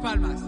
palmas.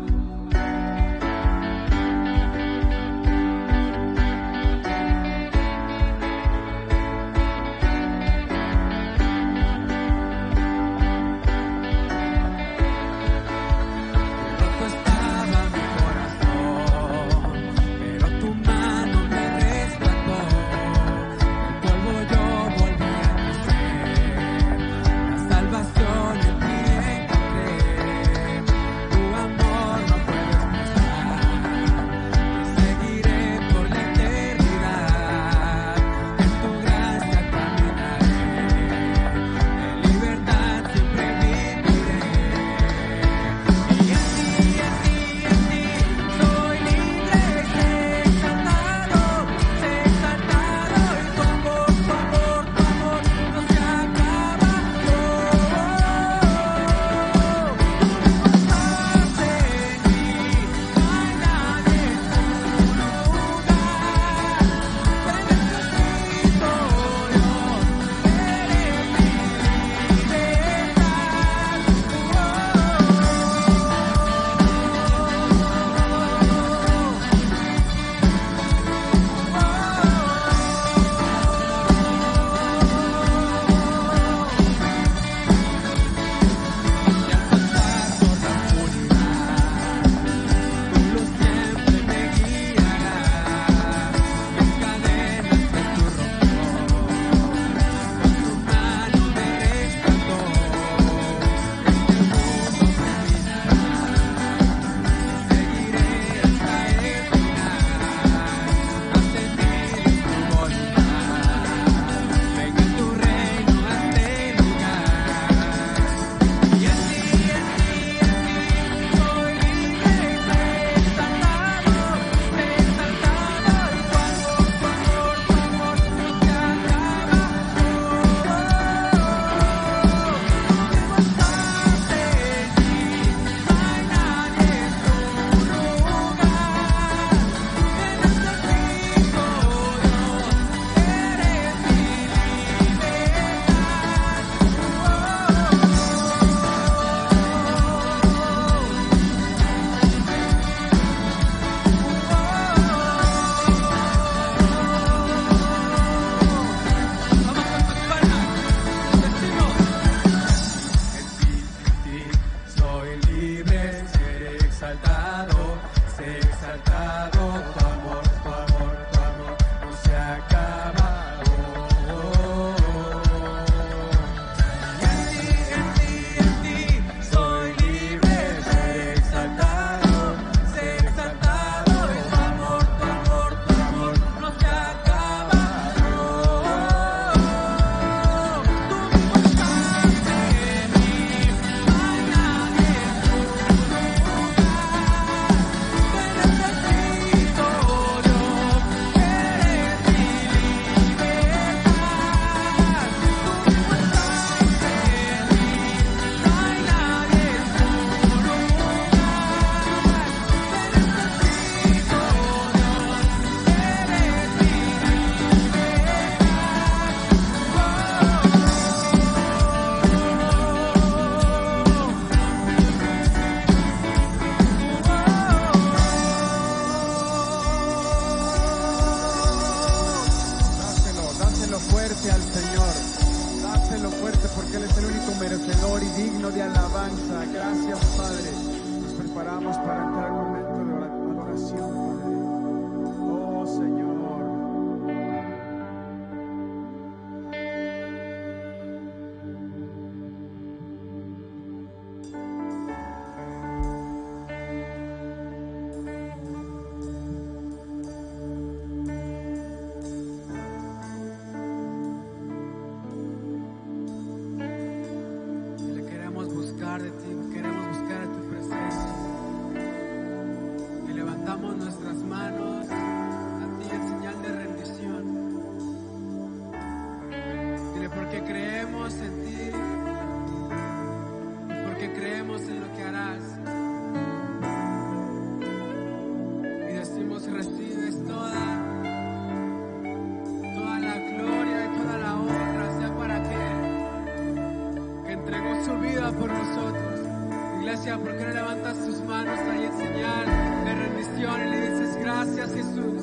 Iglesia, ¿por qué no levantas tus manos ahí en señal de rendición y le dices gracias, Jesús?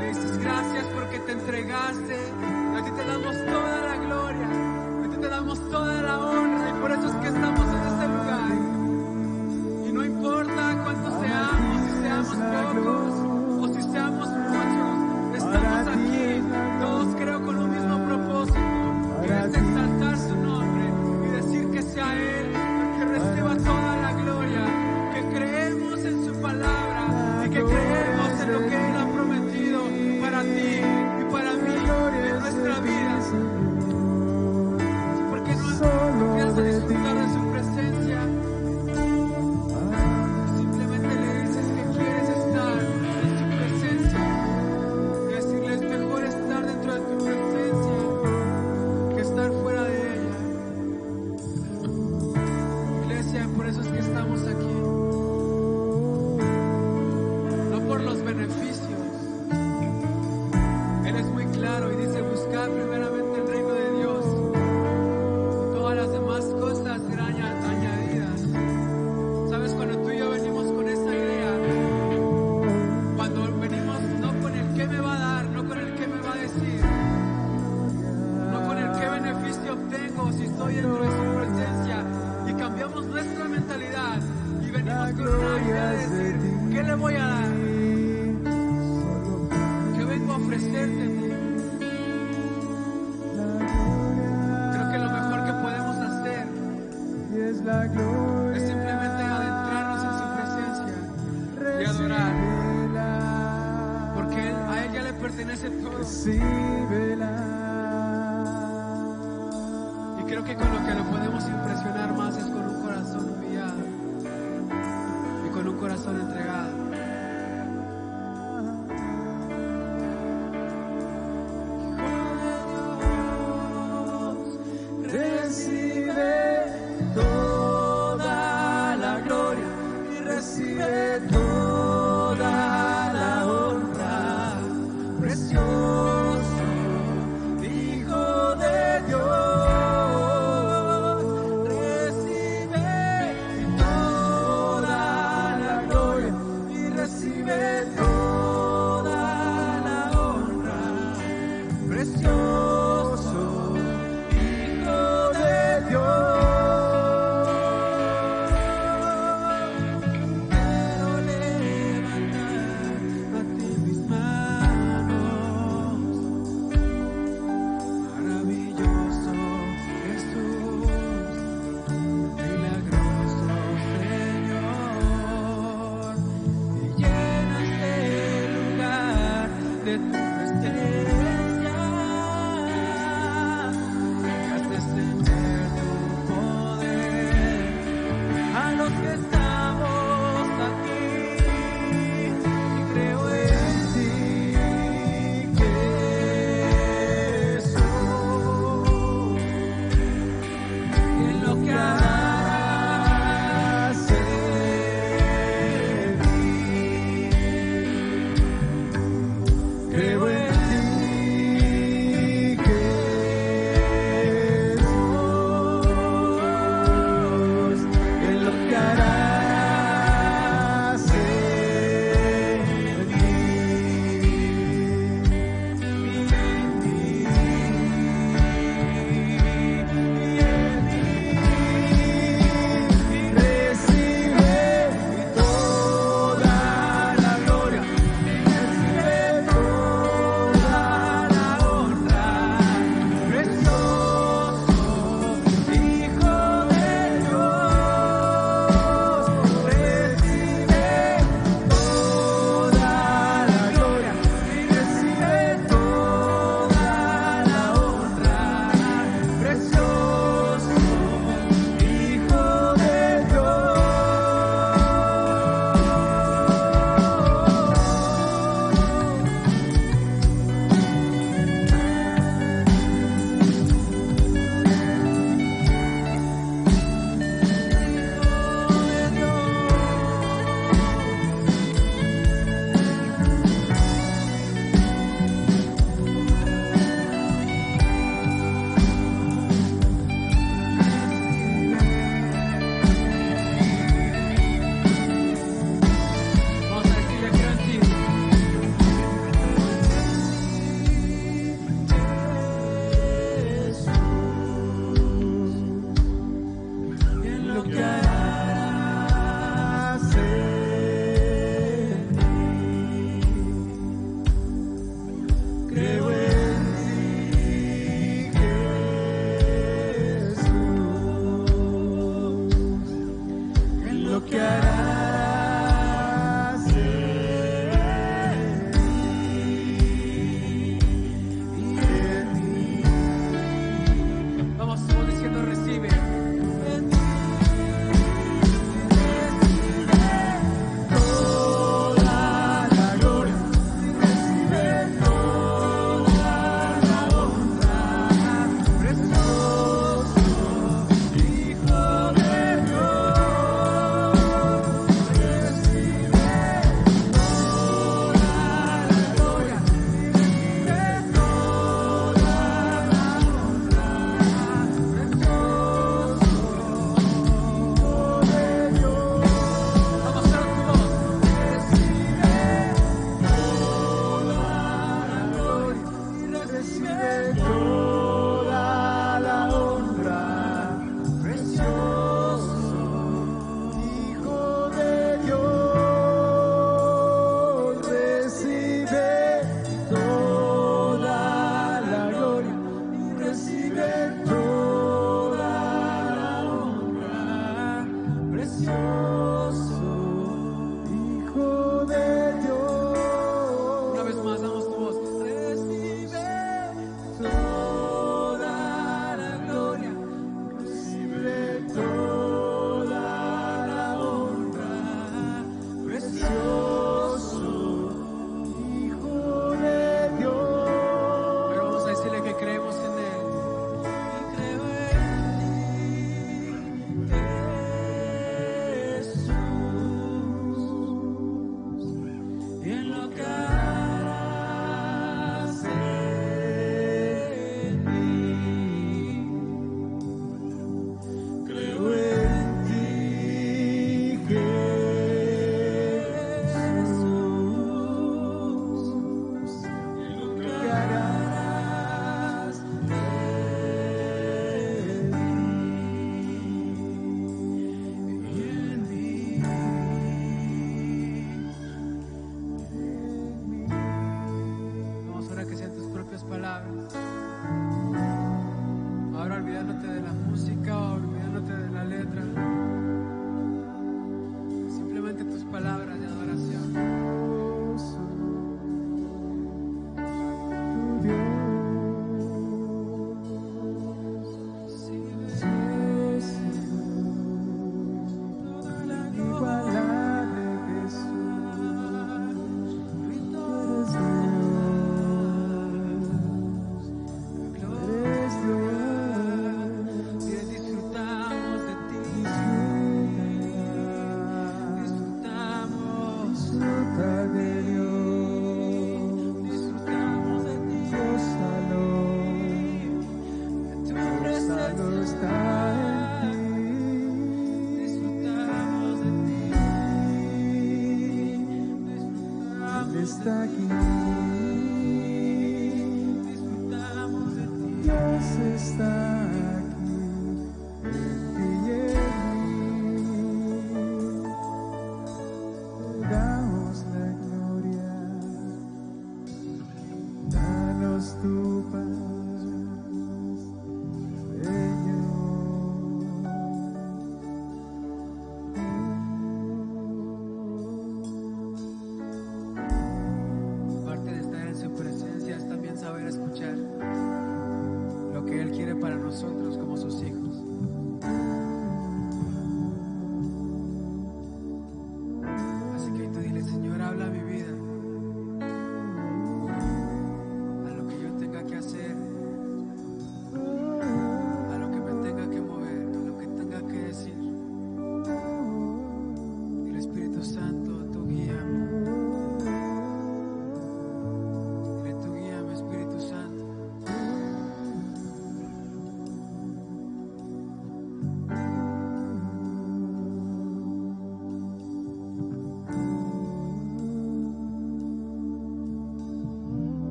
Le dices gracias porque te entregaste. A ti te damos toda la gloria, a ti te damos toda la honra, y por eso es que estamos en este lugar. Y no importa cuántos seamos, si seamos pocos o si seamos muchos, estamos aquí, todos creo con un mismo propósito, que es exaltar su nombre y decir que sea Él el que reciba toda la gloria, que creemos en su palabra y que creemos en lo que Él ha prometido para ti y para mí en nuestra vida. ¿Por qué no empiezas a disfrutar de su presencia? Simplemente le dices que quieres estar en su presencia y decirle: es mejor estar dentro de tu presencia que estar fuera de ella. Iglesia, por eso es que estamos aquí, no por los beneficios. Él es muy claro y dice: buscar primeramente el reino de Dios, todas las demás cosas serán añadidas. Sabes, cuando tú y yo venimos con esa idea, cuando venimos no con el qué me va a dar, no con el qué me va a decir, no con el qué beneficio obtengo si estoy dentro de su presencia, y cambiamos nuestra mentalidad y venimos con una idea de decir: ¿qué le voy a dar? ¿Qué vengo a ofrecerte a ti? Creo que lo mejor que podemos hacer es simplemente adentrarnos en su presencia y adorar, porque a Él ya le pertenece todo. Y creo que con lo que lo podemos impresionar más es con un corazón humillado y con un corazón entregado. Recibe toda la gloria y recibe toda la honra, precioso Hijo de Dios. Recibe toda la gloria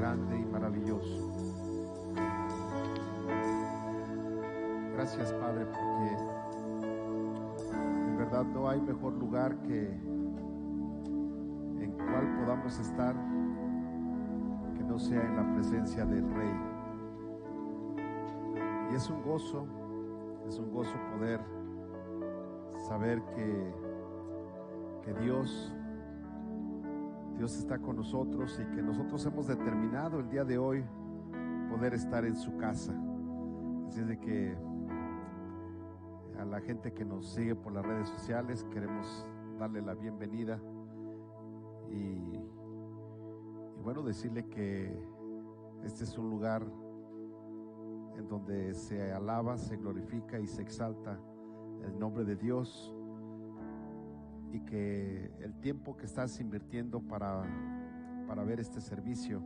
grande y maravilloso. Gracias, Padre, porque en verdad no hay mejor lugar en cual podamos estar que no sea en la presencia del Rey. Y es un gozo poder saber que Dios está con nosotros y que nosotros hemos determinado el día de hoy poder estar en su casa. Así es de que a la gente que nos sigue por las redes sociales queremos darle la bienvenida y bueno, decirle que este es un lugar en donde se alaba, se glorifica y se exalta el nombre de Dios, y que el tiempo que estás invirtiendo para ver este servicio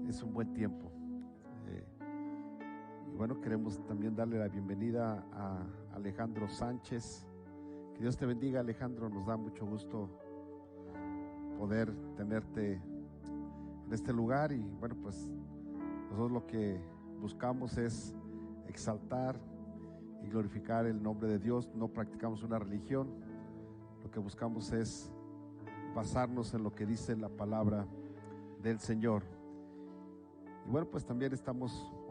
es un buen tiempo. Y bueno, queremos también darle la bienvenida a Alejandro Sánchez. Que Dios te bendiga, Alejandro. Nos da mucho gusto poder tenerte en este lugar. Y bueno, pues nosotros lo que buscamos es exaltar y glorificar el nombre de Dios. No practicamos una religión. Lo que buscamos es basarnos en lo que dice la palabra del Señor. Y bueno, pues también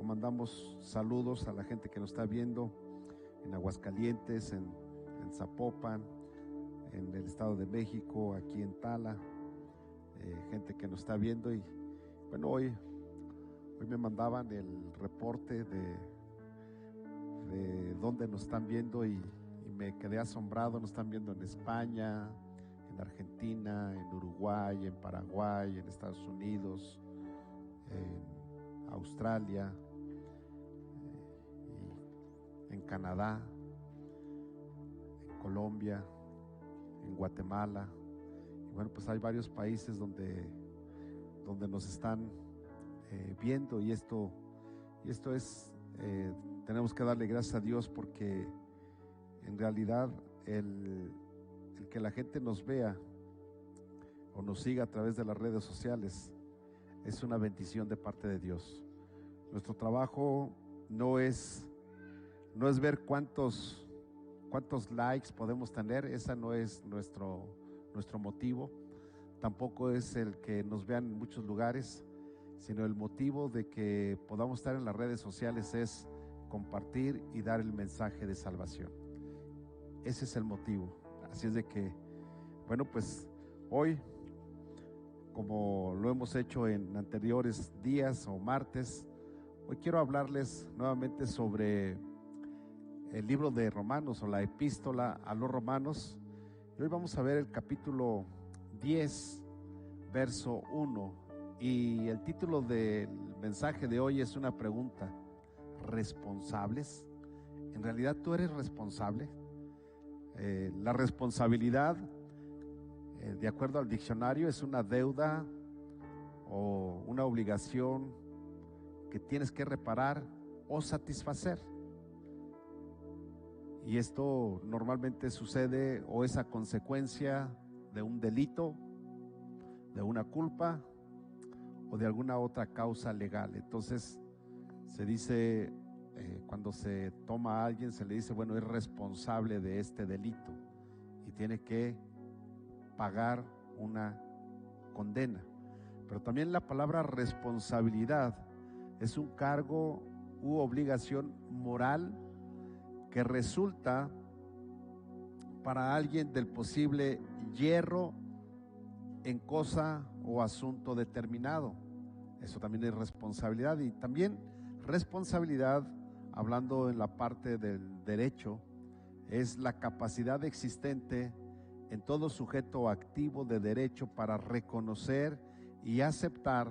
mandamos saludos a la gente que nos está viendo en Aguascalientes, en Zapopan, en el Estado de México, aquí en Tala, gente que nos está viendo. Y bueno, hoy me mandaban el reporte de dónde nos están viendo y me quedé asombrado. Nos están viendo en España, en Argentina, en Uruguay, en Paraguay, en Estados Unidos, en Australia, y en Canadá, en Colombia, en Guatemala. Y bueno, pues hay varios países donde nos están viendo, y esto es, tenemos que darle gracias a Dios, porque en realidad el que la gente nos vea o nos siga a través de las redes sociales es una bendición de parte de Dios. Nuestro trabajo no es ver cuántos likes podemos tener. Esa no es nuestro motivo. Tampoco es el que nos vean en muchos lugares, sino el motivo de que podamos estar en las redes sociales es compartir y dar el mensaje de salvación. Ese es el motivo. Así es de que, bueno, pues hoy, como lo hemos hecho en anteriores días o martes, hoy quiero hablarles nuevamente sobre el libro de Romanos, o la epístola a los Romanos. Y hoy vamos a ver el capítulo 10, verso 1. Y el título del mensaje de hoy es una pregunta: ¿responsables? ¿En realidad tú eres responsable? La responsabilidad, de acuerdo al diccionario, es una deuda o una obligación que tienes que reparar o satisfacer. Y esto normalmente sucede o es a consecuencia de un delito, de una culpa o de alguna otra causa legal. Entonces se dice, cuando se toma a alguien, se le dice, bueno, es responsable de este delito y tiene que pagar una condena. Pero también la palabra responsabilidad es un cargo u obligación moral que resulta para alguien del posible yerro en cosa o asunto determinado. Eso también es responsabilidad. Y también responsabilidad, hablando en la parte del derecho, es la capacidad existente en todo sujeto activo de derecho para reconocer y aceptar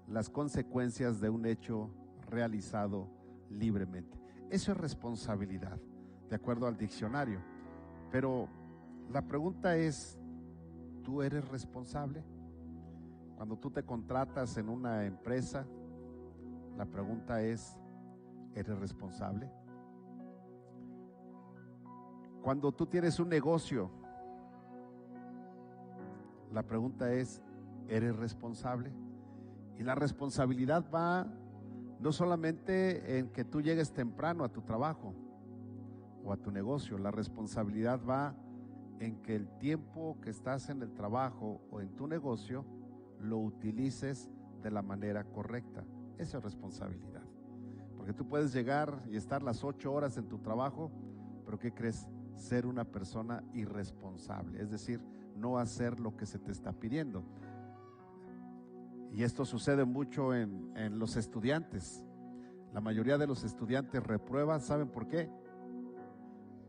las consecuencias de un hecho realizado libremente. Eso es responsabilidad, de acuerdo al diccionario. Pero la pregunta es, ¿tú eres responsable? Cuando tú te contratas en una empresa, la pregunta es, ¿eres responsable? Cuando tú tienes un negocio, la pregunta es, ¿eres responsable? Y la responsabilidad va no solamente en que tú llegues temprano a tu trabajo o a tu negocio, la responsabilidad va en que el tiempo que estás en el trabajo o en tu negocio lo utilices de la manera correcta. Esa es responsabilidad. Porque tú puedes llegar y estar las 8 horas en tu trabajo, pero ¿qué crees? Ser una persona irresponsable, es decir, no hacer lo que se te está pidiendo. Y esto sucede mucho en los estudiantes. La mayoría de los estudiantes reprueban, ¿saben por qué?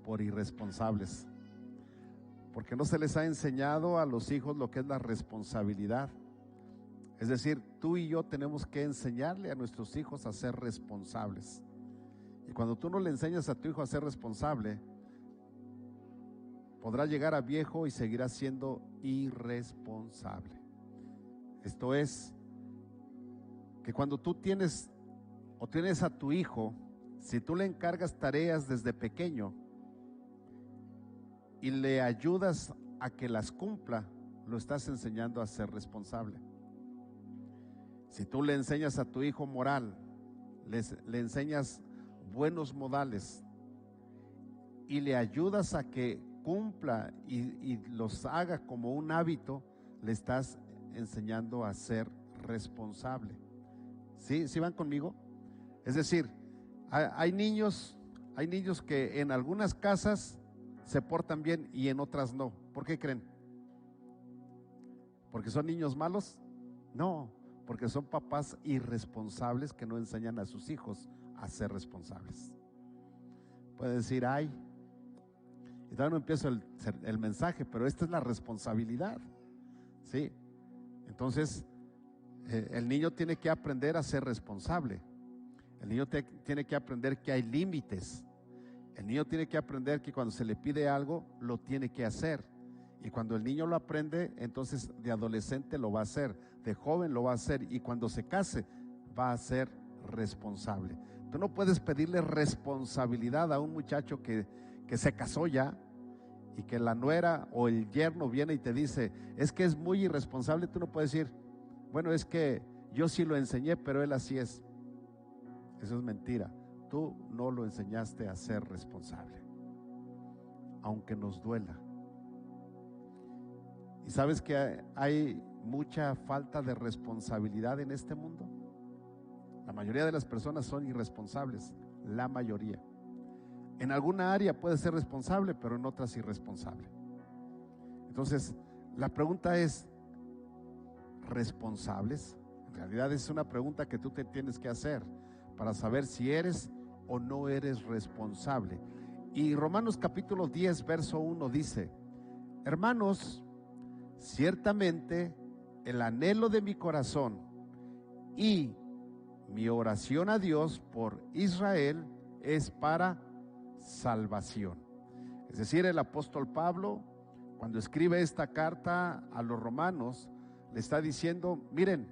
Por irresponsables. Porque no se les ha enseñado a los hijos lo que es la responsabilidad. Es decir, tú y yo tenemos que enseñarle a nuestros hijos a ser responsables. Y cuando tú no le enseñas a tu hijo a ser responsable, podrá llegar a viejo y seguirá siendo irresponsable. Esto es, que cuando tú tienes a tu hijo, si tú le encargas tareas desde pequeño y le ayudas a que las cumpla, lo estás enseñando a ser responsable. Si tú le enseñas a tu hijo moral, le enseñas buenos modales y le ayudas a que cumpla y los haga como un hábito, le estás enseñando a ser responsable. ¿Sí? ¿Sí van conmigo? Es decir, hay niños que en algunas casas se portan bien y en otras no. ¿Por qué creen? ¿Porque son niños malos? No, porque son papás irresponsables que no enseñan a sus hijos a ser responsables. Puede decir, ay, y todavía no empiezo el mensaje, pero esta es la responsabilidad, ¿sí? Entonces, el niño tiene que aprender a ser responsable. El niño tiene que aprender que hay límites. El niño tiene que aprender que cuando se le pide algo, lo tiene que hacer. Y cuando el niño lo aprende, entonces de adolescente lo va a hacer, de joven lo va a hacer, y cuando se case va a ser responsable. Tú no puedes pedirle responsabilidad a un muchacho que se casó ya, y que la nuera o el yerno viene y te dice, es que es muy irresponsable. Tú no puedes decir, bueno, es que yo sí lo enseñé, pero él así es. Eso es mentira. Tú no lo enseñaste a ser responsable, aunque nos duela. ¿Y sabes que hay mucha falta de responsabilidad en este mundo? La mayoría de las personas son irresponsables, la mayoría. En alguna área puede ser responsable, pero en otras irresponsable. Entonces, la pregunta es, ¿responsables? En realidad es una pregunta que tú te tienes que hacer para saber si eres o no eres responsable. Y Romanos capítulo 10, verso 1 dice, hermanos, ciertamente el anhelo de mi corazón y mi oración a Dios por Israel es para salvación. Es decir, el apóstol Pablo, cuando escribe esta carta a los romanos, le está diciendo, miren,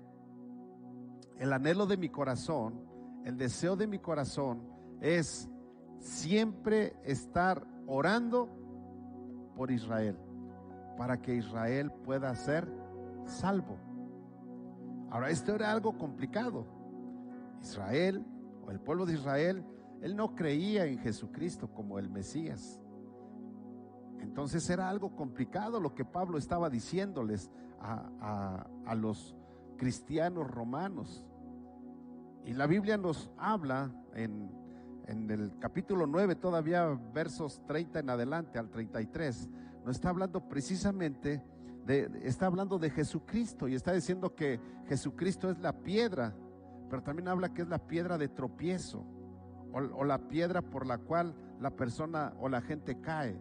el anhelo de mi corazón, el deseo de mi corazón es siempre estar orando por Israel, para que Israel pueda ser salvo. Ahora, esto era algo complicado. Israel, o el pueblo de Israel, él no creía en Jesucristo como el Mesías. Entonces era algo complicado lo que Pablo estaba diciéndoles a los cristianos romanos. Y la Biblia nos habla en el capítulo 9, todavía versos 30 en adelante al 33, nos está hablando precisamente está hablando de Jesucristo, y está diciendo que Jesucristo es la piedra, pero también habla que es la piedra de tropiezo, o la piedra por la cual la persona o la gente cae.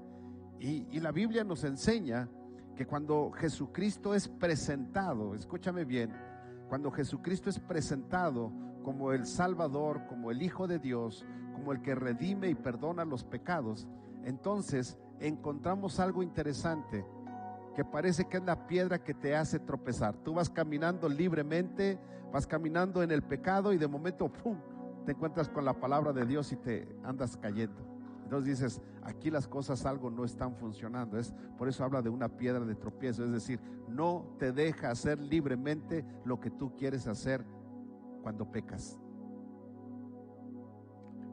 Y la Biblia nos enseña que cuando Jesucristo es presentado, escúchame bien, cuando Jesucristo es presentado como el Salvador, como el Hijo de Dios, como el que redime y perdona los pecados, entonces encontramos algo interesante, que parece que es la piedra que te hace tropezar. Tú vas caminando libremente, vas caminando en el pecado, y de momento ¡pum!, te encuentras con la palabra de Dios y te andas cayendo. Entonces dices, aquí las cosas algo no están funcionando. Por eso habla de una piedra de tropiezo, es decir, no te deja hacer libremente lo que tú quieres hacer cuando pecas.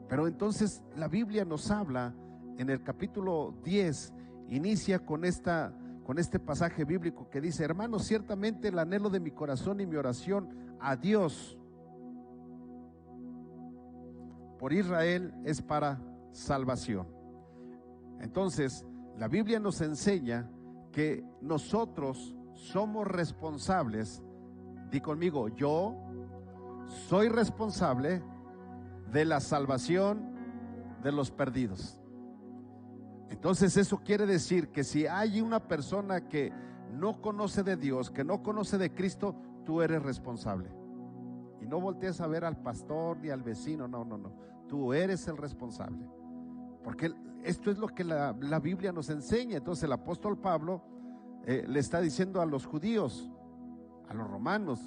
Pero entonces la Biblia nos habla en el capítulo 10, inicia con este pasaje bíblico que dice: hermanos, ciertamente el anhelo de mi corazón y mi oración a Dios por Israel es para salvación. Entonces la Biblia nos enseña que nosotros somos responsables. Di conmigo, yo soy responsable de la salvación de los perdidos. Entonces eso quiere decir que si hay una persona que no conoce de Dios, que no conoce de Cristo, tú eres responsable. Y no voltees a ver al pastor ni al vecino, no. Tú eres el responsable. Porque esto es lo que la Biblia nos enseña. Entonces el apóstol Pablo le está diciendo a los judíos, a los romanos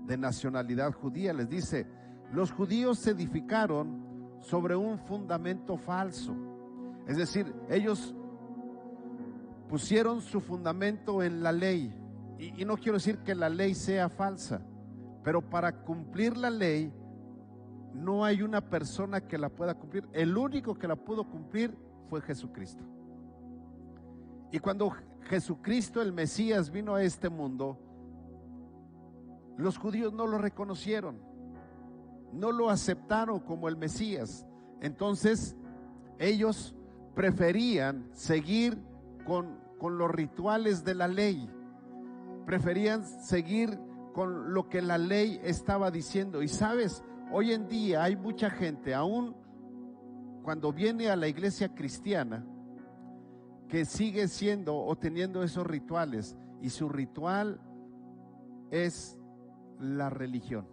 de nacionalidad judía, les dice: los judíos se edificaron sobre un fundamento falso. Es decir, ellos pusieron su fundamento en la ley. Y no quiero decir que la ley sea falsa, pero para cumplir la ley no hay una persona que la pueda cumplir. El único que la pudo cumplir fue Jesucristo. Y cuando Jesucristo, el Mesías, vino a este mundo, los judíos no lo reconocieron, no lo aceptaron como el Mesías. Entonces ellos preferían seguir con los rituales de la ley, preferían seguir con lo que la ley estaba diciendo. Y sabes, hoy en día hay mucha gente, aún cuando viene a la iglesia cristiana, que sigue siendo o teniendo esos rituales, y su ritual es la religión.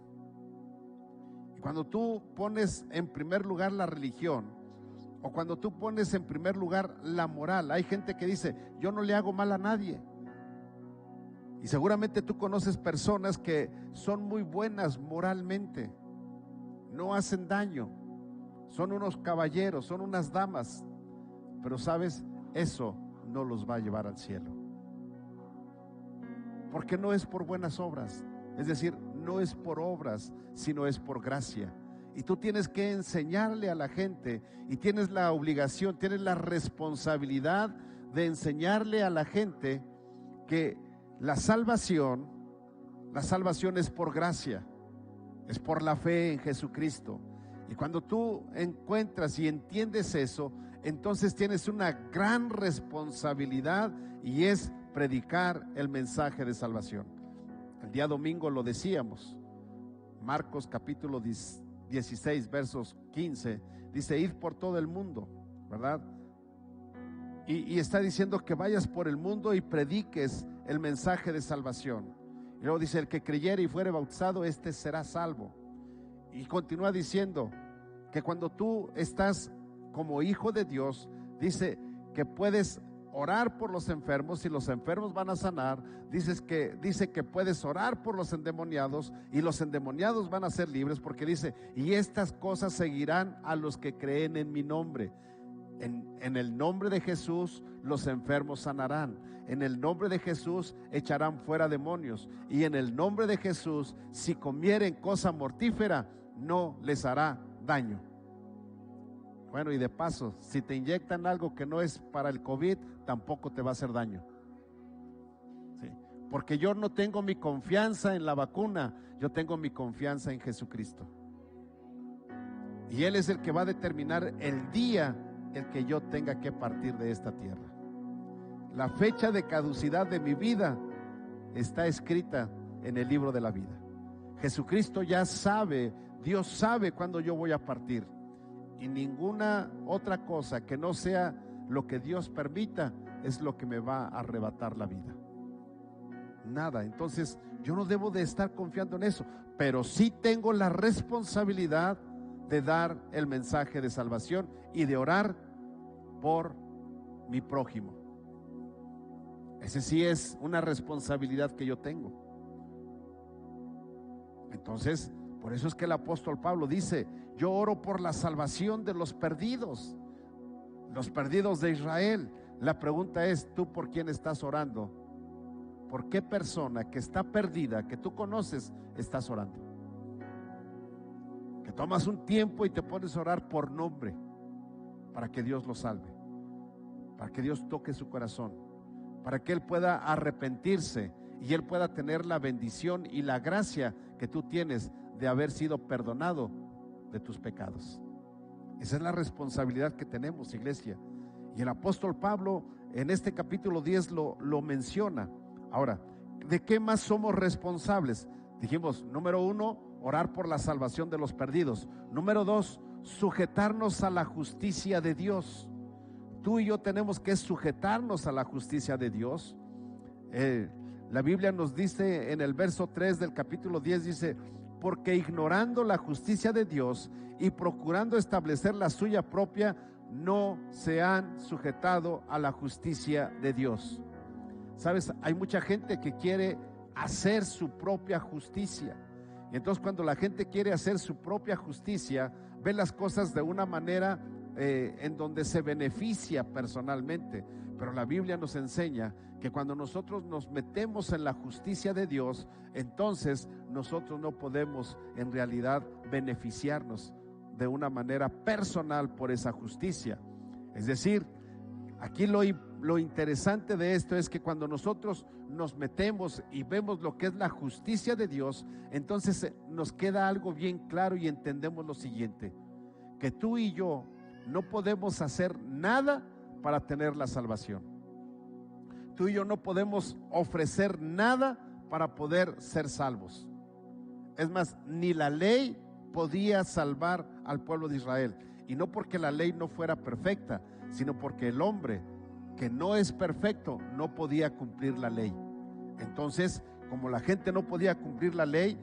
Y cuando tú pones en primer lugar la religión, o cuando tú pones en primer lugar la moral, hay gente que dice: yo no le hago mal a nadie. Y seguramente tú conoces personas que son muy buenas moralmente, no hacen daño, son unos caballeros, son unas damas, pero sabes, eso no los va a llevar al cielo, porque no es por buenas obras. Es decir, no es por obras, sino es por gracia. Y tú tienes que enseñarle a la gente, y tienes la obligación, tienes la responsabilidad de enseñarle a la gente que la salvación es por gracia, es por la fe en Jesucristo. Y cuando tú encuentras y entiendes eso, entonces tienes una gran responsabilidad, y es predicar el mensaje de salvación. El día domingo lo decíamos, Marcos capítulo 16 versos 15, dice: id por todo el mundo, ¿verdad? Y está diciendo que vayas por el mundo y prediques el mensaje de salvación. Y luego dice: el que creyere y fuere bautizado, este será salvo. Y continúa diciendo que cuando tú estás como hijo de Dios, dice que puedes orar por los enfermos y los enfermos van a sanar. Dice que puedes orar por los endemoniados y los endemoniados van a ser libres, porque dice: y estas cosas seguirán a los que creen en mi nombre. En el nombre de Jesús los enfermos sanarán, en el nombre de Jesús echarán fuera demonios, y en el nombre de Jesús, si comieren cosa mortífera, no les hará daño. Bueno, y de paso, si te inyectan algo que no es para el COVID, tampoco te va a hacer daño. Sí, porque yo no tengo mi confianza en la vacuna, yo tengo mi confianza en Jesucristo. Y Él es el que va a determinar el día en que yo tenga que partir de esta tierra. La fecha de caducidad de mi vida está escrita en el libro de la vida. Jesucristo ya sabe, Dios sabe cuándo yo voy a partir. Y ninguna otra cosa que no sea lo que Dios permita es lo que me va a arrebatar la vida. Nada. Entonces yo no debo de estar confiando en eso, pero sí tengo la responsabilidad de dar el mensaje de salvación y de orar por mi prójimo. Ese sí es una responsabilidad que yo tengo. Entonces, por eso es que el apóstol Pablo dice: yo oro por la salvación de los perdidos. los perdidos de Israel. La pregunta es, ¿tú por quién estás orando? ¿Por qué persona que está perdida, que tú conoces, estás orando? Que tomas un tiempo y te pones a orar por nombre para que Dios lo salve, para que Dios toque su corazón, para que él pueda arrepentirse y él pueda tener la bendición y la gracia que tú tienes de haber sido perdonado de tus pecados. Esa es la responsabilidad que tenemos, iglesia. Y el apóstol Pablo en este capítulo 10 lo menciona. Ahora, ¿de qué más somos responsables? Dijimos, número 1, orar por la salvación de los perdidos. Número 2, sujetarnos a la justicia de Dios. Tú y yo tenemos que sujetarnos a la justicia de Dios. La Biblia nos dice en el verso 3 del capítulo 10, dice, porque ignorando la justicia de Dios y procurando establecer la suya propia, no se han sujetado a la justicia de Dios. Sabes, hay mucha gente que quiere hacer su propia justicia. Y entonces cuando la gente quiere hacer su propia justicia, ve las cosas de una manera en donde se beneficia personalmente. Pero la Biblia nos enseña que cuando nosotros nos metemos en la justicia de Dios, entonces nosotros no podemos en realidad beneficiarnos de una manera personal por esa justicia. Es decir, aquí lo interesante de esto es que cuando nosotros nos metemos y vemos lo que es la justicia de Dios, entonces nos queda algo bien claro y entendemos lo siguiente, que tú y yo no podemos hacer nada para tener la salvación. Tú y yo no podemos ofrecer nada para poder ser salvos. Es más, ni la ley podía salvar al pueblo de Israel. Y no porque la ley no fuera perfecta, sino porque el hombre que no es perfecto no podía cumplir la ley. Entonces, como la gente no podía cumplir la ley,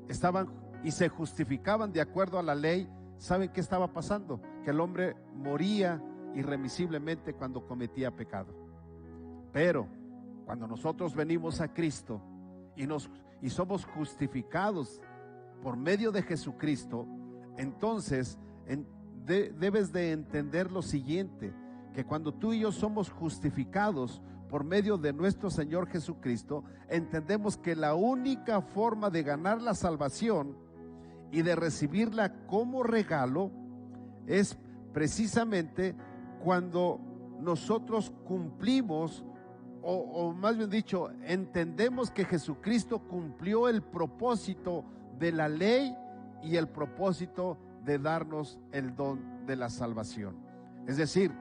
estaban y se justificaban de acuerdo a la ley. ¿Saben qué estaba pasando? Que el hombre moría irremisiblemente cuando cometía pecado. Pero cuando nosotros venimos a Cristo y somos justificados por medio de Jesucristo, entonces debes de entender lo siguiente, que cuando tú y yo somos justificados por medio de nuestro Señor Jesucristo, entendemos que la única forma de ganar la salvación y de recibirla como regalo es precisamente cuando nosotros cumplimos, o más bien dicho, entendemos que Jesucristo cumplió el propósito de la ley y el propósito de darnos el don de la salvación. Es decir,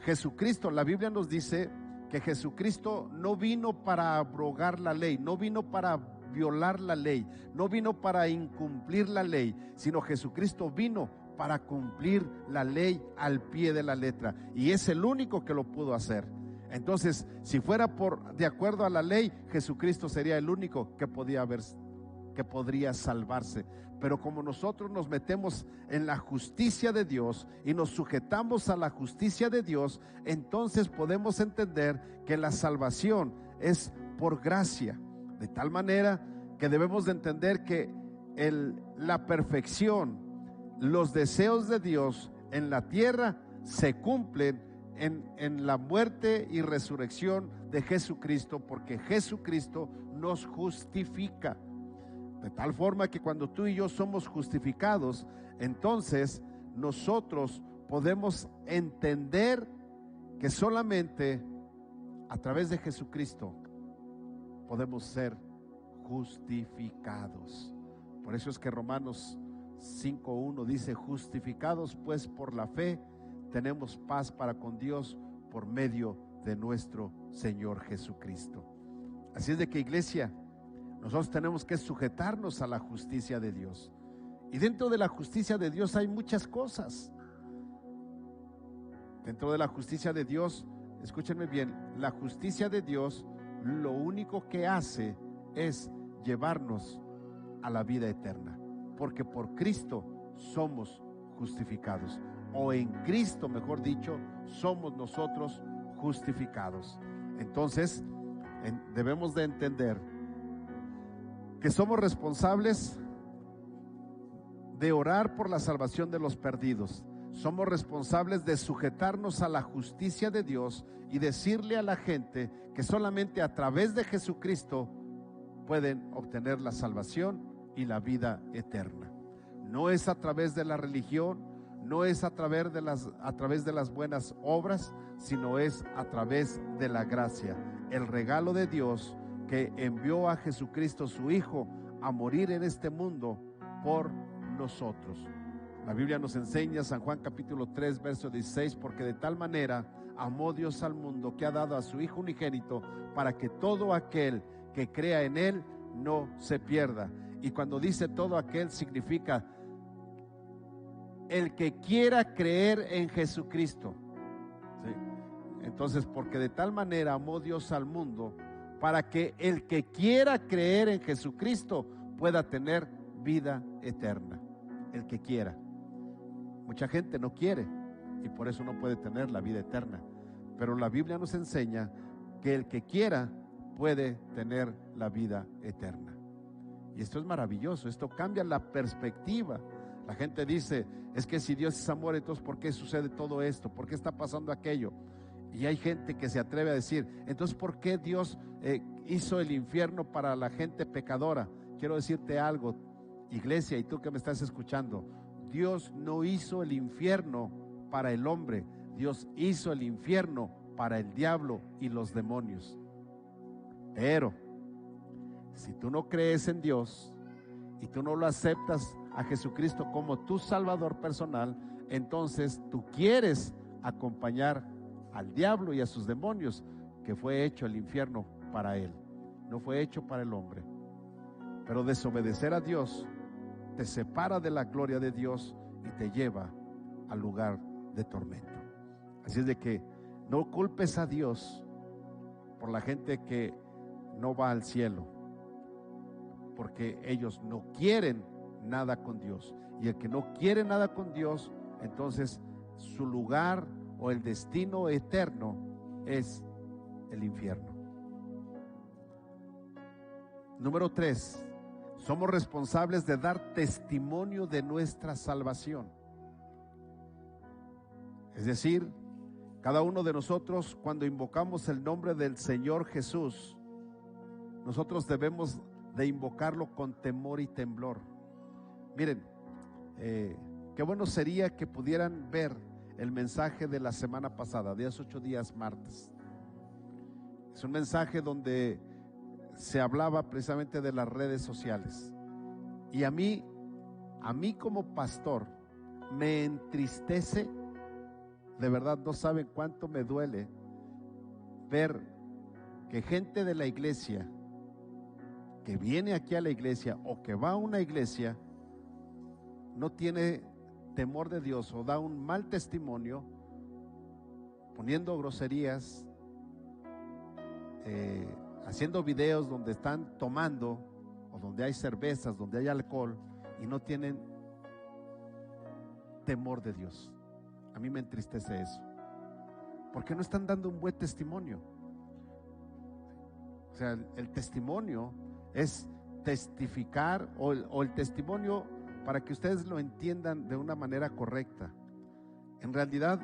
Jesucristo, la Biblia nos dice que Jesucristo no vino para abrogar la ley, no vino para violar la ley, no vino para incumplir la ley, sino Jesucristo vino para cumplir la ley al pie de la letra, y es el único que lo pudo hacer. Entonces, si fuera de acuerdo a la ley, Jesucristo sería el único que podría salvarse. Pero como nosotros nos metemos en la justicia de Dios y nos sujetamos a la justicia de Dios, entonces podemos entender que la salvación es por gracia, de tal manera que debemos de entender que la perfección, los deseos de Dios en la tierra se cumplen en la muerte y resurrección de Jesucristo, porque Jesucristo nos justifica. De tal forma que cuando tú y yo somos justificados, entonces nosotros podemos entender que solamente a través de Jesucristo podemos ser justificados. Por eso es que Romanos 5:1 dice: justificados pues por la fe, tenemos paz para con Dios por medio de nuestro Señor Jesucristo. Así es de que, iglesia, nosotros tenemos que sujetarnos a la justicia de Dios. Y dentro de la justicia de Dios hay muchas cosas. Dentro de la justicia de Dios, escúchenme bien, la justicia de Dios lo único que hace es llevarnos a la vida eterna, porque por Cristo somos justificados, o en Cristo, mejor dicho, somos nosotros justificados. Entonces, debemos de entender que somos responsables de orar por la salvación de los perdidos. somos responsables de sujetarnos a la justicia de Dios y decirle a la gente que solamente a través de Jesucristo pueden obtener la salvación y la vida eterna. No es a través de la religión, no es a través de las buenas obras, sino es a través de la gracia, el regalo de Dios que envió a Jesucristo su Hijo a morir en este mundo por nosotros. La Biblia nos enseña, San Juan capítulo 3 verso 16, porque de tal manera amó Dios al mundo que ha dado a su Hijo unigénito para que todo aquel que crea en Él no se pierda. Y cuando dice todo aquel, significa el que quiera creer en Jesucristo. ¿Sí? Entonces, porque de tal manera amó Dios al mundo para que el que quiera creer en Jesucristo pueda tener vida eterna. El que quiera. Mucha gente no quiere y por eso no puede tener la vida eterna. Pero la Biblia nos enseña que el que quiera puede tener la vida eterna. Y esto es maravilloso, esto cambia la perspectiva. La gente dice, es que si Dios es amor, entonces ¿por qué sucede todo esto? ¿Por qué está pasando aquello? Y hay gente que se atreve a decir, entonces ¿por qué Dios hizo el infierno para la gente pecadora? Quiero decirte algo, iglesia, y tú que me estás escuchando, Dios no hizo el infierno para el hombre, Dios hizo el infierno para el diablo y los demonios. Pero si tú no crees en Dios y tú no lo aceptas a Jesucristo como tu Salvador personal, entonces tú quieres acompañar al diablo y a sus demonios, que fue hecho el infierno para él, no fue hecho para el hombre. Pero desobedecer a Dios te separa de la gloria de Dios y te lleva al lugar de tormento. Así es de que no culpes a Dios por la gente que no va al cielo, porque ellos no quieren nada con Dios, y el que no quiere nada con Dios, entonces su lugar o el destino eterno es el infierno. Número 3, somos responsables de dar testimonio de nuestra salvación. Es decir, cada uno de nosotros, cuando invocamos el nombre del Señor Jesús, nosotros debemos de invocarlo con temor y temblor. Miren, qué bueno sería que pudieran ver el mensaje de la semana pasada, de hace 8 días, martes. Es un mensaje donde se hablaba precisamente de las redes sociales. Y a mí como pastor me entristece, de verdad no saben cuánto me duele ver que gente de la iglesia, que viene aquí a la iglesia o que va a una iglesia, no tiene temor de Dios o da un mal testimonio poniendo groserías, haciendo videos donde están tomando o donde hay cervezas, donde hay alcohol, y no tienen temor de Dios. A mí me entristece eso, porque no están dando un buen testimonio. O sea, el testimonio es testificar, o el testimonio, para que ustedes lo entiendan de una manera correcta. En realidad,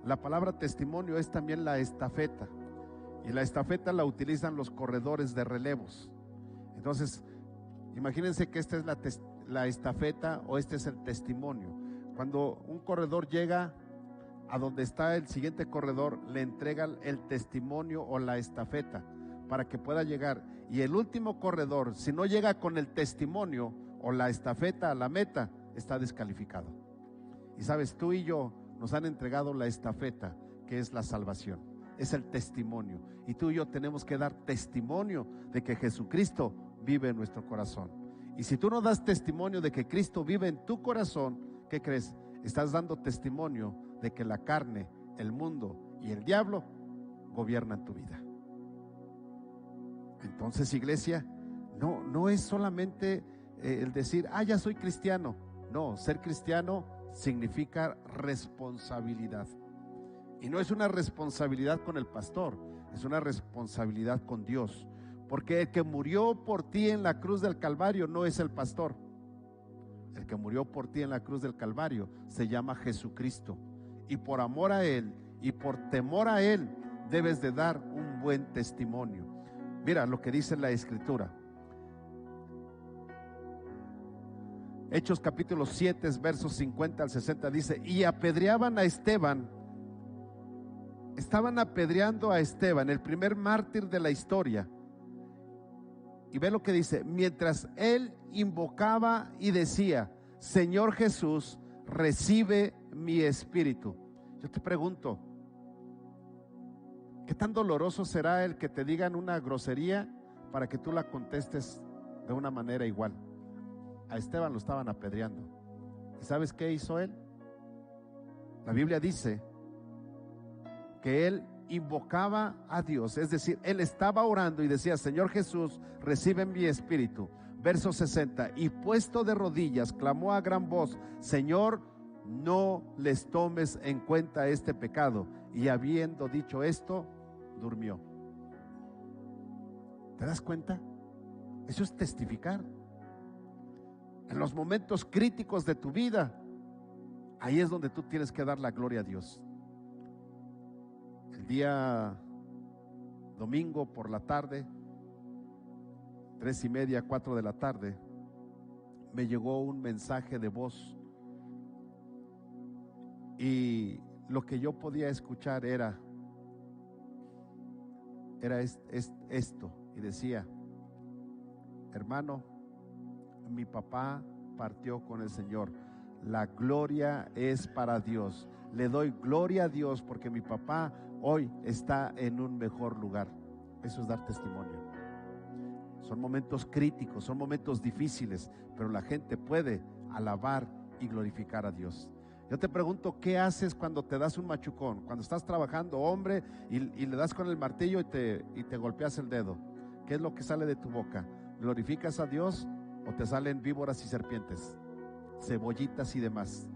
la palabra testimonio es también la estafeta, y la estafeta la utilizan los corredores de relevos. Entonces, imagínense que esta es la estafeta, o este es el testimonio. Cuando un corredor llega a donde está el siguiente corredor, le entrega el testimonio o la estafeta para que pueda llegar. Y el último corredor, si no llega con el testimonio o la estafeta a la meta, está descalificado. Y sabes, tú y yo nos han entregado la estafeta, que es la salvación, es el testimonio. Y tú y yo tenemos que dar testimonio de que Jesucristo vive en nuestro corazón. Y si tú no das testimonio de que Cristo vive en tu corazón, ¿qué crees? Estás dando testimonio de que la carne, el mundo y el diablo gobiernan tu vida. Entonces, iglesia, no es solamente el decir, ya soy cristiano. No, ser cristiano significa responsabilidad. Y no es una responsabilidad con el pastor, es una responsabilidad con Dios. Porque el que murió por ti en la cruz del Calvario no es el pastor. el que murió por ti en la cruz del Calvario, se llama Jesucristo. Y por amor a Él y por temor a Él, debes de dar un buen testimonio. Mira lo que dice la Escritura. Hechos capítulo 7, versos 50 al 60 dice: y apedreaban a Esteban. Estaban apedreando a Esteban, el primer mártir de la historia. Y ve lo que dice: mientras él invocaba y decía: Señor Jesús, recibe mi espíritu. Yo te pregunto, ¿qué tan doloroso será el que te digan una grosería para que tú la contestes de una manera igual? A Esteban lo estaban apedreando. ¿Y sabes qué hizo él? La Biblia dice que él invocaba a Dios, es decir, él estaba orando y decía: Señor Jesús, recibe mi espíritu. Verso 60: y puesto de rodillas, clamó a gran voz: Señor, no les tomes en cuenta este pecado. Y habiendo dicho esto, durmió. ¿Te das cuenta? Eso es testificar. En los momentos críticos de tu vida, ahí es donde tú tienes que dar la gloria a Dios. El día domingo por la tarde, 3:30, 4 de la tarde, me llegó un mensaje de voz, y lo que yo podía escuchar era esto, y decía: hermano, mi papá partió con el Señor, la gloria es para Dios, le doy gloria a Dios porque mi papá hoy está en un mejor lugar. Eso es dar testimonio. Son momentos críticos, son momentos difíciles, pero la gente puede alabar y glorificar a Dios. Yo te pregunto, ¿qué haces cuando te das un machucón? Cuando estás trabajando, hombre, y le das con el martillo y te golpeas el dedo. ¿Qué es lo que sale de tu boca? ¿Glorificas a Dios o te salen víboras y serpientes, cebollitas y demás?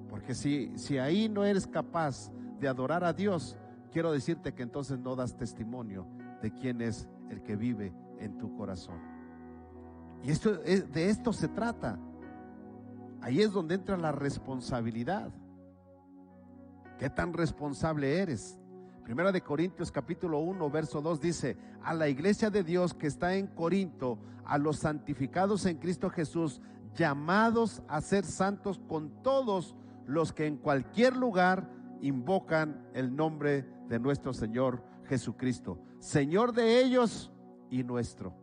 Porque si ahí no eres capaz de adorar a Dios, quiero decirte que entonces no das testimonio de quién es el que vive en tu corazón. Y de esto se trata. Ahí es donde entra la responsabilidad. ¿Qué tan responsable eres? Primera de Corintios capítulo 1 verso 2 dice: a la iglesia de Dios que está en Corinto, a los santificados en Cristo Jesús, llamados a ser santos con todos los que en cualquier lugar invocan el nombre de nuestro Señor Jesucristo, Señor de ellos y nuestro.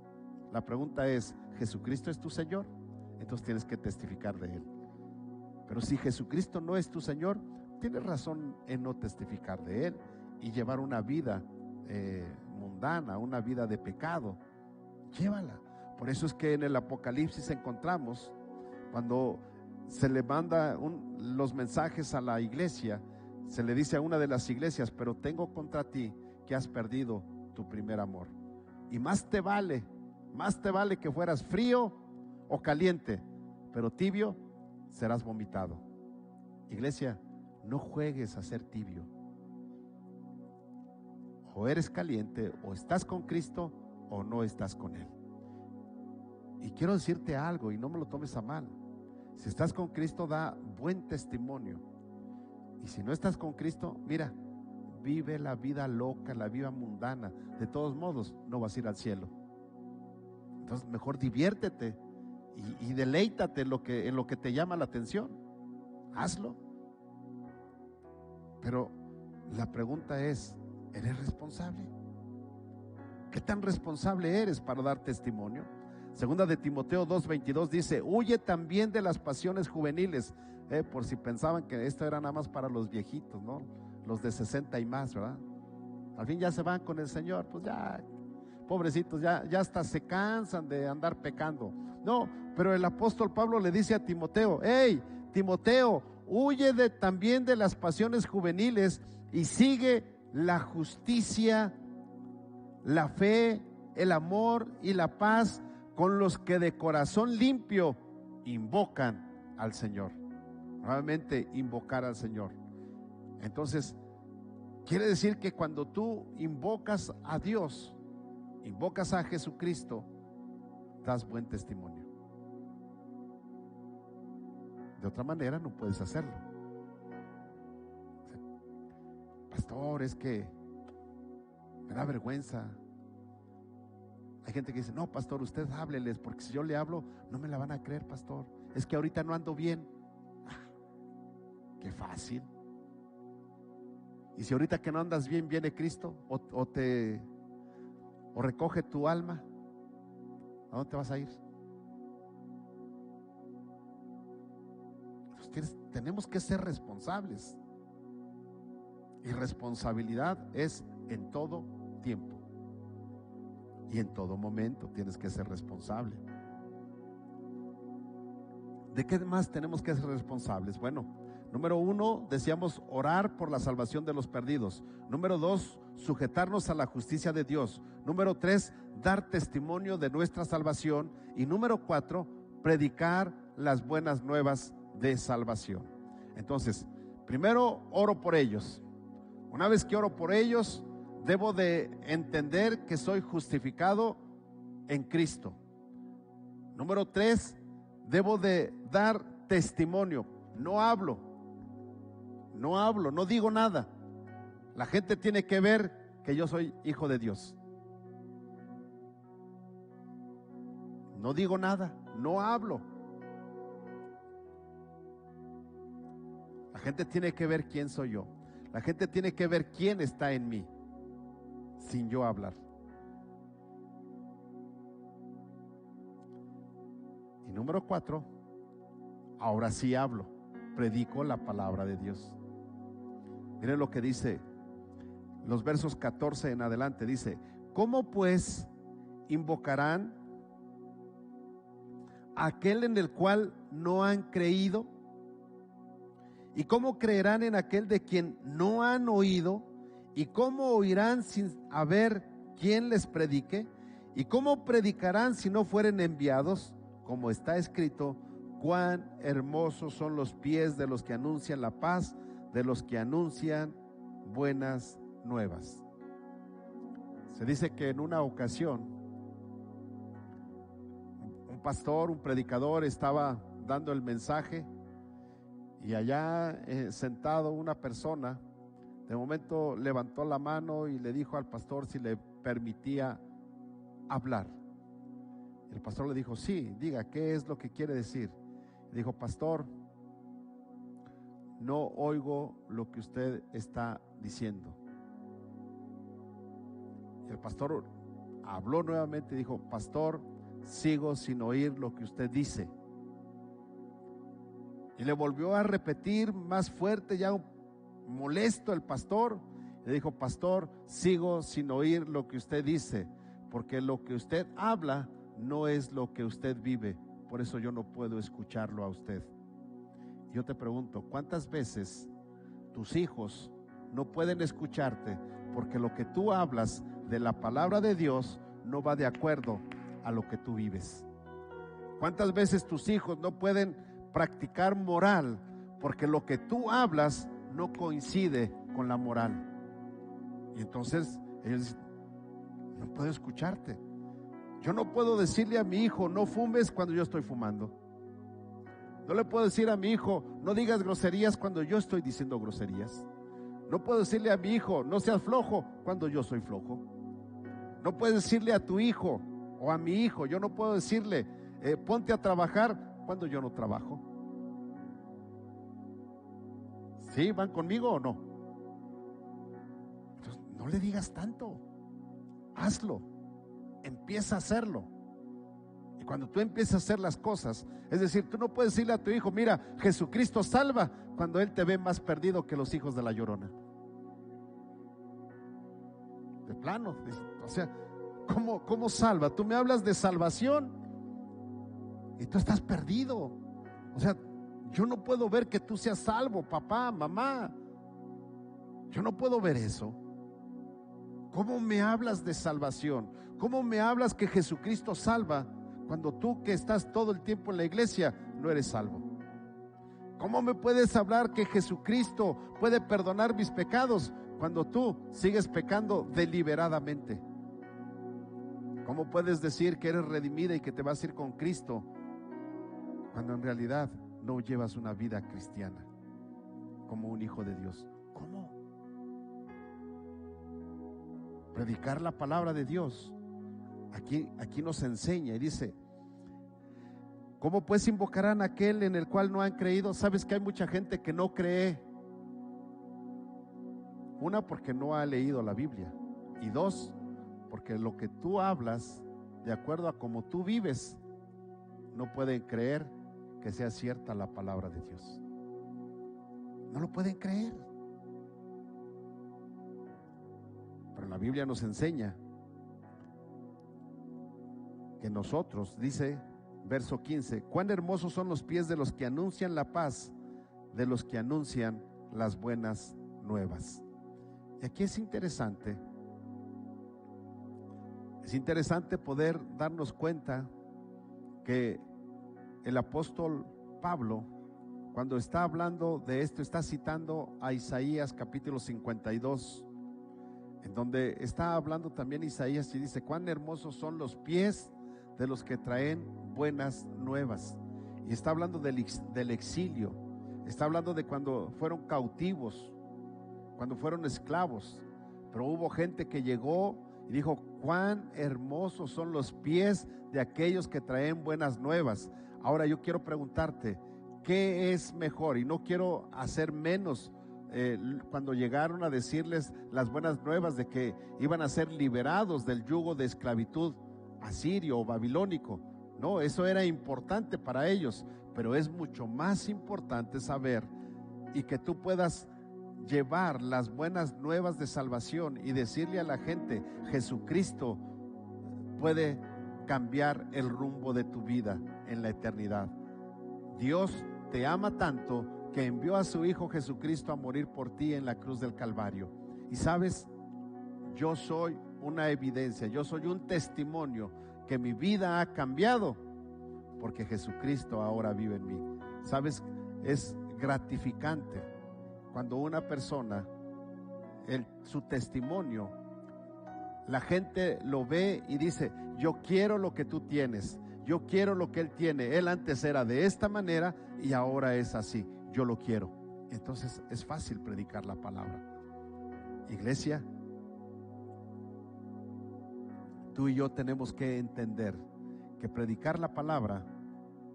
La pregunta es: ¿Jesucristo es tu Señor? Entonces tienes que testificar de Él. Pero si Jesucristo no es tu Señor, tienes razón en no testificar de Él y llevar una vida mundana, una vida de pecado. Llévala. Por eso es que en el Apocalipsis encontramos, cuando se le manda los mensajes a la iglesia, se le dice a una de las iglesias: pero tengo contra ti que has perdido tu primer amor. Y más te vale que fueras frío o caliente, pero tibio serás vomitado. Iglesia, no juegues a ser tibio. O eres caliente, o estás con Cristo, o no estás con Él. Y quiero decirte algo, y no me lo tomes a mal. Si estás con Cristo, da buen testimonio. Y si no estás con Cristo, mira, vive la vida loca, la vida mundana. De todos modos, no vas a ir al cielo. Entonces mejor diviértete y deleítate en lo que te llama la atención. Hazlo. Pero la pregunta es: ¿eres responsable? ¿Qué tan responsable eres para dar testimonio? Segunda de Timoteo 2:22 dice: huye también de las pasiones juveniles. Por si pensaban que esto era nada más para los viejitos, ¿no? Los de 60 y más, ¿verdad? Al fin ya se van con el Señor, pues ya, pobrecitos, ya hasta se cansan de andar pecando. No, pero el apóstol Pablo le dice a Timoteo: hey, Timoteo, huye también de las pasiones juveniles y sigue la justicia, la fe, el amor y la paz con los que de corazón limpio invocan al Señor. Nuevamente, invocar al Señor. Entonces, quiere decir que cuando tú invocas a Dios, invocas a Jesucristo, das buen testimonio. De otra manera no puedes hacerlo. Pastor, es que me da vergüenza. Hay gente que dice, no, pastor, usted hábleles, porque si yo le hablo, no me la van a creer, pastor. Es que ahorita no ando bien. Qué fácil. Y si ahorita que no andas bien, viene Cristo, o recoge tu alma, ¿a dónde te vas a ir? Entonces, tenemos que ser responsables. Y responsabilidad es en todo tiempo. Y en todo momento tienes que ser responsable. ¿De qué más tenemos que ser responsables? Bueno, número 1, decíamos orar por la salvación de los perdidos. Número 2, sujetarnos a la justicia de Dios. Número 3, dar testimonio de nuestra salvación. Y número 4, predicar las buenas nuevas de salvación. Entonces, primero oro por ellos. Una vez que oro por ellos, debo de entender que soy justificado en Cristo. Número 3, debo de dar testimonio. No hablo, no digo nada. La gente tiene que ver que yo soy hijo de Dios. No digo nada, no hablo. La gente tiene que ver quién soy yo. La gente tiene que ver quién está en mí, sin yo hablar. Y número 4, ahora sí hablo, predico la palabra de Dios. Miren lo que dice los versos 14 en adelante. Dice: ¿cómo pues invocarán a aquel en el cual no han creído? ¿Y cómo creerán en aquel de quien no han oído? ¿Y cómo oirán sin haber quien les predique? ¿Y cómo predicarán si no fueren enviados? Como está escrito: cuán hermosos son los pies de los que anuncian la paz, de los que anuncian buenas nuevas. Se dice que en una ocasión un pastor, un predicador estaba dando el mensaje, y allá sentado una persona de momento levantó la mano y le dijo al pastor si le permitía hablar. El pastor le dijo: sí, diga, ¿qué es lo que quiere decir? Le dijo: pastor, no oigo lo que usted está diciendo. El pastor habló nuevamente y dijo: pastor, sigo sin oír lo que usted dice. Y le volvió a repetir más fuerte, ya molesto el pastor. Le dijo: pastor, sigo sin oír lo que usted dice, porque lo que usted habla no es lo que usted vive. Por eso yo no puedo escucharlo a usted. Yo te pregunto, ¿cuántas veces tus hijos no pueden escucharte porque lo que tú hablas de la palabra de Dios no va de acuerdo a lo que tú vives? ¿Cuántas veces tus hijos no pueden practicar moral porque lo que tú hablas no coincide con la moral? Y entonces ellos dicen: no puedo escucharte. Yo no puedo decirle a mi hijo: no fumes, cuando yo estoy fumando. No le puedo decir a mi hijo: no digas groserías, cuando yo estoy diciendo groserías. No puedo decirle a mi hijo: no seas flojo, cuando yo soy flojo. No puedes decirle a tu hijo o a mi hijo, yo no puedo decirle: ponte a trabajar, cuando yo no trabajo. ¿Sí? ¿Van conmigo o no? Entonces, no le digas tanto. Hazlo. Empieza a hacerlo. Y cuando tú empiezas a hacer las cosas, es decir, tú no puedes decirle a tu hijo: mira, Jesucristo salva, cuando él te ve más perdido que los hijos de la Llorona. De plano. O sea, ¿cómo salva? Tú me hablas de salvación y tú estás perdido. O sea, yo no puedo ver que tú seas salvo, papá, mamá. Yo no puedo ver eso. ¿Cómo me hablas de salvación? ¿Cómo me hablas que Jesucristo salva cuando tú, que estás todo el tiempo en la iglesia, no eres salvo? ¿Cómo me puedes hablar que Jesucristo puede perdonar mis pecados cuando tú sigues pecando deliberadamente? ¿Cómo puedes decir que eres redimida y que te vas a ir con Cristo cuando en realidad no llevas una vida cristiana como un hijo de Dios. ¿Cómo? Predicar la palabra de Dios. Aquí nos enseña y dice: ¿cómo pues invocarán a aquel en el cual no han creído? Sabes que hay mucha gente que no cree. Una, porque no ha leído la Biblia, y dos, porque lo que tú hablas, de acuerdo a cómo tú vives, no pueden creer que sea cierta la palabra de Dios. No lo pueden creer. Pero la Biblia nos enseña que nosotros, dice verso 15, cuán hermosos son los pies de los que anuncian la paz, de los que anuncian las buenas nuevas. Y aquí es interesante poder darnos cuenta que el apóstol Pablo, cuando está hablando de esto, está citando a Isaías capítulo 52, en donde está hablando también Isaías y dice: cuán hermosos son los pies de los que traen buenas nuevas. Y está hablando del exilio, está hablando de cuando fueron cautivos, cuando fueron esclavos. Pero hubo gente que llegó y dijo: cuán hermosos son los pies de aquellos que traen buenas nuevas. Ahora yo quiero preguntarte, ¿qué es mejor? Y no quiero hacer menos cuando llegaron a decirles las buenas nuevas de que iban a ser liberados del yugo de esclavitud asirio o babilónico. No, eso era importante para ellos, pero es mucho más importante saber y que tú puedas llevar las buenas nuevas de salvación y decirle a la gente: Jesucristo puede cambiar el rumbo de tu vida en la eternidad. Dios te ama tanto que envió a su Hijo Jesucristo a morir por ti en la cruz del Calvario. Y sabes, yo soy una evidencia, yo soy un testimonio que mi vida ha cambiado porque Jesucristo ahora vive en mí. Sabes, es gratificante cuando una persona, su testimonio, la gente lo ve y dice: yo quiero lo que tú tienes, yo quiero lo que él tiene. Él antes era de esta manera y ahora es así, yo lo quiero. Entonces es fácil predicar la palabra. Iglesia, tú y yo tenemos que entender que predicar la palabra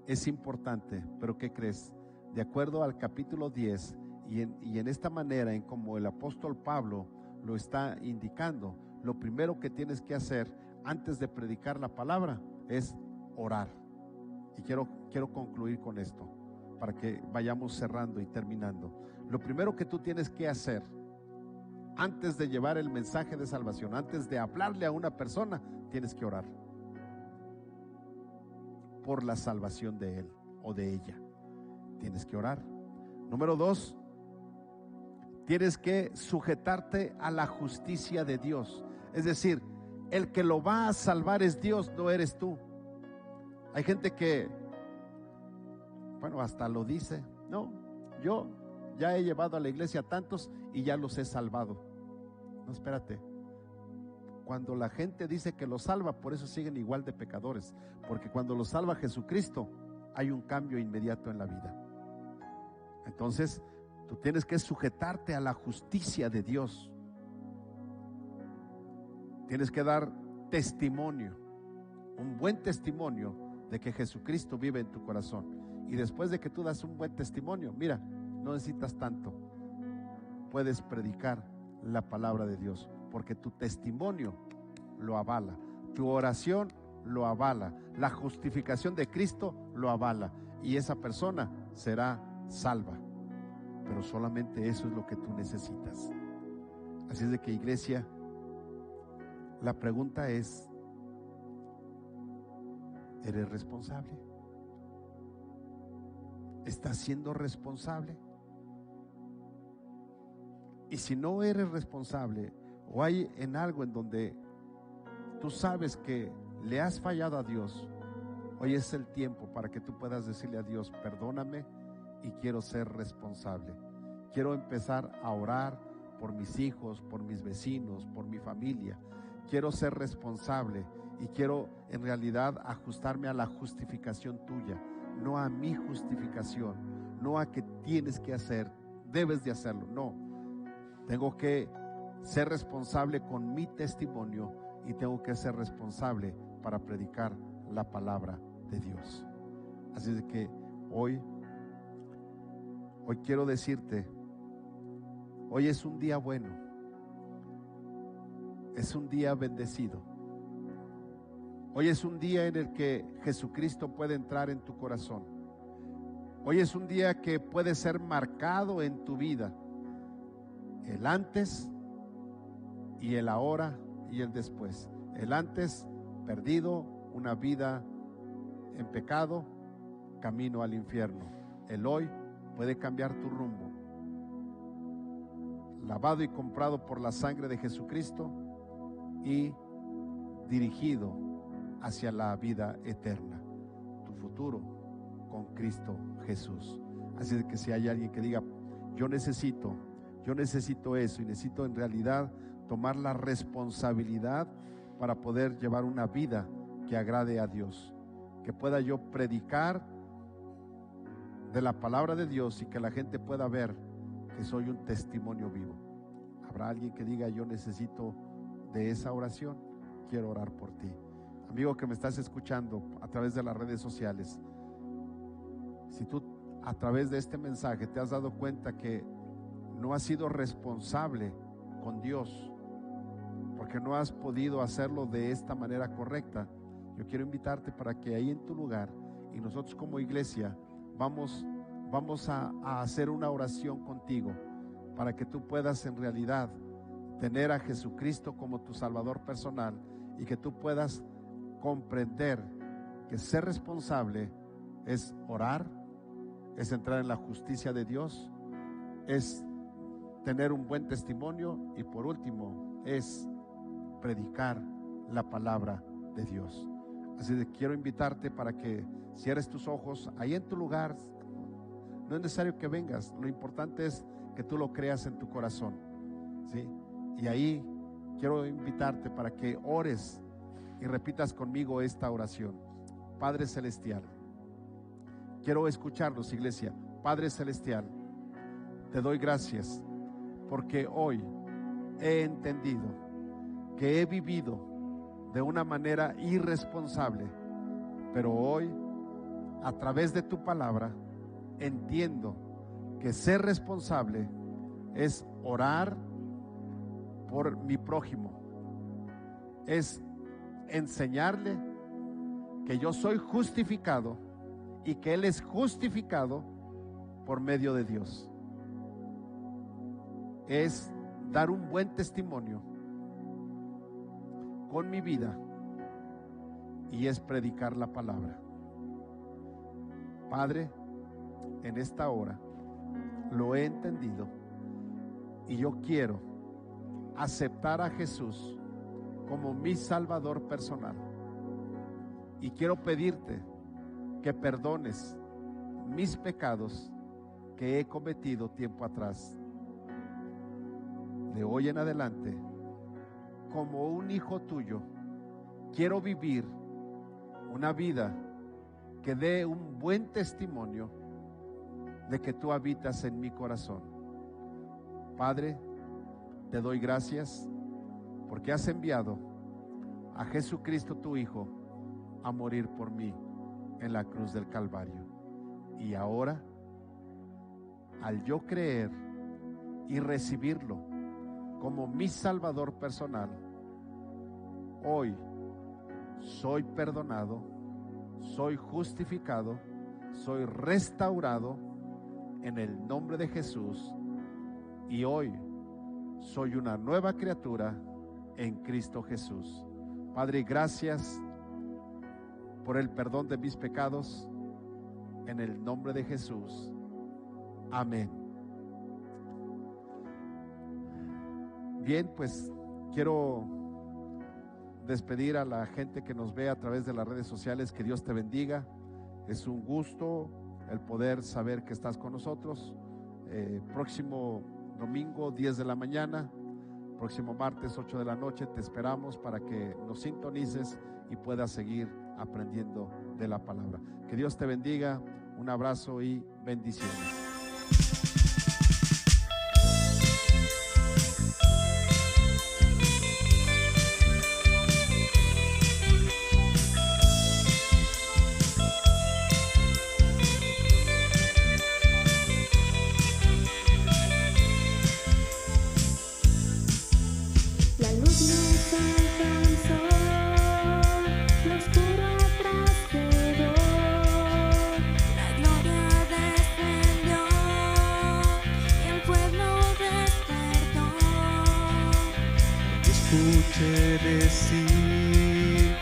es importante, pero ¿qué crees? De acuerdo al capítulo 10 y en esta manera en como el apóstol Pablo lo está indicando, lo primero que tienes que hacer antes de predicar la palabra es orar. Y quiero concluir con esto para que vayamos cerrando y terminando. Lo primero que tú tienes que hacer antes de llevar el mensaje de salvación, antes de hablarle a una persona, tienes que orar por la salvación de él o de ella. Tienes que orar. Número 2, tienes que sujetarte a la justicia de Dios. Es decir, el que lo va a salvar es Dios, no eres tú. Hay gente que, hasta lo dice: no, yo ya he llevado a la iglesia a tantos y ya los he salvado. No, espérate. Cuando la gente dice que los salva, por eso siguen igual de pecadores, porque cuando los salva Jesucristo, hay un cambio inmediato en la vida. Entonces, tú tienes que sujetarte a la justicia de Dios. Tienes que dar testimonio, un buen testimonio de que Jesucristo vive en tu corazón. Y después de que tú das un buen testimonio, mira, no necesitas tanto. Puedes predicar la palabra de Dios, porque tu testimonio lo avala, tu oración lo avala, la justificación de Cristo lo avala, y esa persona será salva. Pero solamente eso es lo que tú necesitas. Así es de que, iglesia, la pregunta es: ¿eres responsable? ¿Estás siendo responsable? Y si no eres responsable, o hay en algo en donde tú sabes que le has fallado a Dios, hoy es el tiempo para que tú puedas decirle a Dios: perdóname y quiero ser responsable. Quiero empezar a orar por mis hijos, por mis vecinos, por mi familia. Quiero ser responsable y quiero en realidad ajustarme a la justificación tuya. no a mi justificación, no a que tienes que hacer, debes de hacerlo, no. Tengo que ser responsable con mi testimonio y tengo que ser responsable para predicar la palabra de Dios. Así de que hoy quiero decirte, hoy es un día bueno, es un día bendecido. Hoy es un día en el que Jesucristo puede entrar en tu corazón. Hoy es un día que puede ser marcado en tu vida, el antes y el ahora y el después. El antes, perdido, una vida en pecado, camino al infierno. El hoy puede cambiar tu rumbo, lavado y comprado por la sangre de Jesucristo y dirigido hacia la vida eterna, tu futuro con Cristo Jesús. Así es que si hay alguien que diga, yo necesito eso, y necesito en realidad tomar la responsabilidad para poder llevar una vida que agrade a Dios, que pueda yo predicar de la palabra de Dios y que la gente pueda ver que soy un testimonio vivo. ¿Habrá alguien que diga, yo necesito de esa oración? Quiero orar por ti. Amigo que me estás escuchando a través de las redes sociales, si tú a través de este mensaje te has dado cuenta que no has sido responsable con Dios, porque no has podido hacerlo de esta manera correcta, yo quiero invitarte para que ahí en tu lugar, y nosotros como iglesia vamos a hacer una oración contigo para que tú puedas en realidad tener a Jesucristo como tu Salvador personal y que tú puedas comprender que ser responsable es orar, es entrar en la justicia de Dios, es tener un buen testimonio y por último es predicar la palabra de Dios. Así que quiero invitarte para que cierres tus ojos ahí en tu lugar. No es necesario que vengas, lo importante es que tú lo creas en tu corazón, ¿sí? Y ahí quiero invitarte para que ores y repitas conmigo esta oración. Padre Celestial, quiero escucharlos, iglesia. Padre Celestial, te doy gracias porque hoy he entendido que he vivido de una manera irresponsable, pero hoy, a través de tu palabra, entiendo que ser responsable es orar por mi prójimo, es enseñarle que yo soy justificado y que Él es justificado por medio de Dios. Es dar un buen testimonio con mi vida y es predicar la palabra. Padre, en esta hora lo he entendido y yo quiero aceptar a Jesús como mi Salvador personal y quiero pedirte que perdones mis pecados que he cometido tiempo atrás. De hoy en adelante, como un hijo tuyo, quiero vivir una vida que dé un buen testimonio de que tú habitas en mi corazón. Padre, te doy gracias porque has enviado a Jesucristo tu Hijo a morir por mí en la cruz del Calvario. Y ahora, al yo creer y recibirlo como mi Salvador personal, hoy soy perdonado, soy justificado, soy restaurado en el nombre de Jesús y hoy soy una nueva criatura en Cristo Jesús. Padre, gracias por el perdón de mis pecados en el nombre de Jesús. Amén. Bien, pues quiero despedir a la gente que nos ve a través de las redes sociales. Que Dios te bendiga. Es un gusto el poder saber que estás con nosotros. Próximo domingo 10 de la mañana, próximo martes 8 de la noche te esperamos para que nos sintonices y puedas seguir aprendiendo de la palabra. Que Dios te bendiga, un abrazo y bendiciones. La luz nos alcanzó, lo oscuro atrás quedó, la gloria descendió y el pueblo despertó. Escuché decir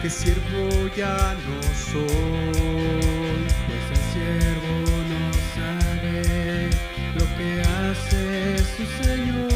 que siervo ya no soy, pues el siervo no sabe lo que hace su Señor.